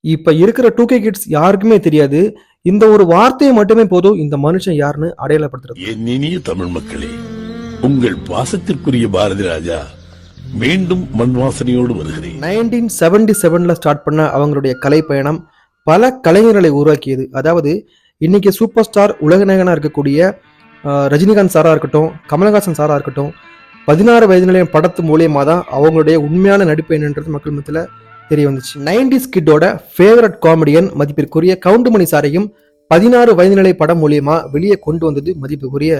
இப்ப இருக்கிற 2K kids யாருக்குமே தெரியாது. இந்த ஒரு வார்த்தையை மட்டுமே போதும் இந்த மனுஷன் யாருன்னு அடையாளப்படுத்துறது. என் இனிய தமிழ் மக்களே, உங்கள் பாசத்திற்குரிய பாரதி ராஜா மீண்டும் மண் வாசனையோடு வருகிறேன். 1977ல ஸ்டார்ட் பண்ண அவங்களுடைய கலை பயணம் பல கலைஞர்களை உருவாக்கியது. அதாவது இன்னைக்கு சூப்பர் ஸ்டார் உலகநாயகனா இருக்கக்கூடிய ரஜினிகாந்த் சாரா இருக்கட்டும், கமலஹாசன் சாரா இருக்கட்டும், 16 வயது நிலையம் படத்து மூலியமா தான் அவங்களுடைய உண்மையான நடிப்பு என்னன்றது மக்கள் மத்தியில் தெரிய வந்துச்சு. 90s கிட்டோட ஃபேவரட் காமெடியன் மதிப்பிற்குரிய கவுண்டுமணி சாரையும் 16 வயது நிலை படம் மூலியமா வெளியே கொண்டு வந்தது மதிப்புக்குரிய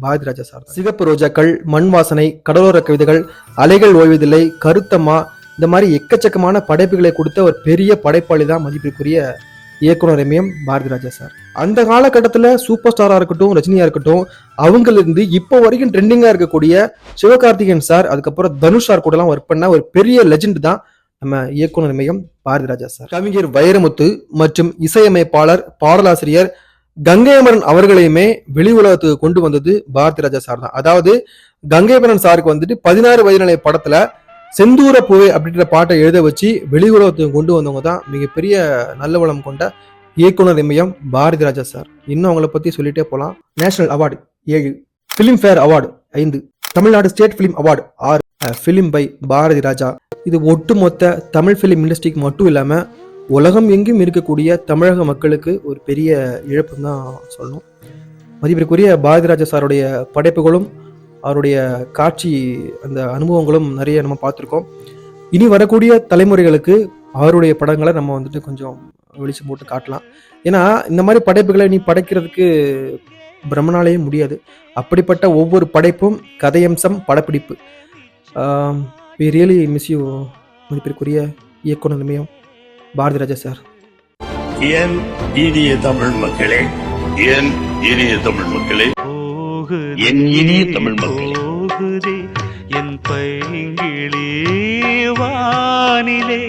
பாரதி ராஜா சார். சிகப்பு ரோஜாக்கள், மண் வாசனை, கடலோர கவிதைகள், அலைகள் ஓய்வதில்லை, கருத்தம்மா, இந்த மாதிரி எக்கச்சக்கமான படைப்புகளை கொடுத்த ஒரு பெரிய படைப்பாளி தான் மதிப்பிற்குரிய இயக்குனர் எம்எம் பாரதி ராஜா சார். அந்த காலகட்டத்தில் சூப்பர் ஸ்டாரா இருக்கட்டும், ரஜினியா இருக்கட்டும், அவங்களிருந்து இப்போ வரைக்கும் ட்ரெண்டிங்கா இருக்கக்கூடிய சிவகார்த்திகேயன் சார், அதுக்கப்புறம் தனுஷ் சார் கூட எல்லாம் ஒர்க் பண்ண ஒரு பெரிய லெஜெண்ட் தான் நம்ம இயக்குனர் எம்எம் பாரதி ராஜா சார். கவிஞர் வைரமுத்து மற்றும் இசையமைப்பாளர், பாடலாசிரியர் கங்கையமரன் அவர்களையுமே வெளி உலகத்துக்கு கொண்டு வந்தது பாரதி ராஜா சார் தான். அதாவது கங்கையமரன் சாருக்கு வந்துட்டு 16 வயது நிலை படத்துல செந்தூர பூவே அப்படின்ற பாட்டை எழுத வச்சு வெளி உலகத்துக்கு கொண்டு வந்தவங்க தான் மிகப்பெரிய நல்ல வளம் கொண்ட இயக்குனர் எம்எம் பாரதி ராஜா சார். இன்னும் அவங்கள பத்தி சொல்லிட்டே போலாம். National award 7, Filmfare award 5, Tamil Nadu state film award 6, film by Bharathi Raja. இது ஒட்டுமொத்த தமிழ் பிலிம் இண்டஸ்ட்ரிக்கு மட்டும் இல்லாம உலகம் எங்கும் இருக்கக்கூடிய தமிழக மக்களுக்கு ஒரு பெரிய இழப்புன்னு தான் சொல்லணும். மதிப்பிற்குரிய பாரதி ராஜா சாருடைய படைப்புகளும் அவருடைய காட்சி அந்த அனுபவங்களும் நிறைய நம்ம பார்த்துருக்கோம். இனி வரக்கூடிய தலைமுறைகளுக்கு அவருடைய படங்களை நம்ம வந்துட்டு கொஞ்சம் வெளிச்சம் போட்டு காட்டலாம். ஏன்னா இந்த மாதிரி படைப்புகளை நீ படைக்கிறதுக்கு பிரம்மனாலேயே முடியாது. அப்படிப்பட்ட ஒவ்வொரு படைப்பும் கதையம்சம், படப்பிடிப்பு. we really miss you மதிப்பிற்குரிய இயக்குனர் எம்எம் பாரதி ராஜா சார். என் இனிய தமிழ் மக்களே, என் இனிய தமிழ் மக்களே, என் இனிய தமிழ் மக்களே, என் பைங்கிளி வானிலே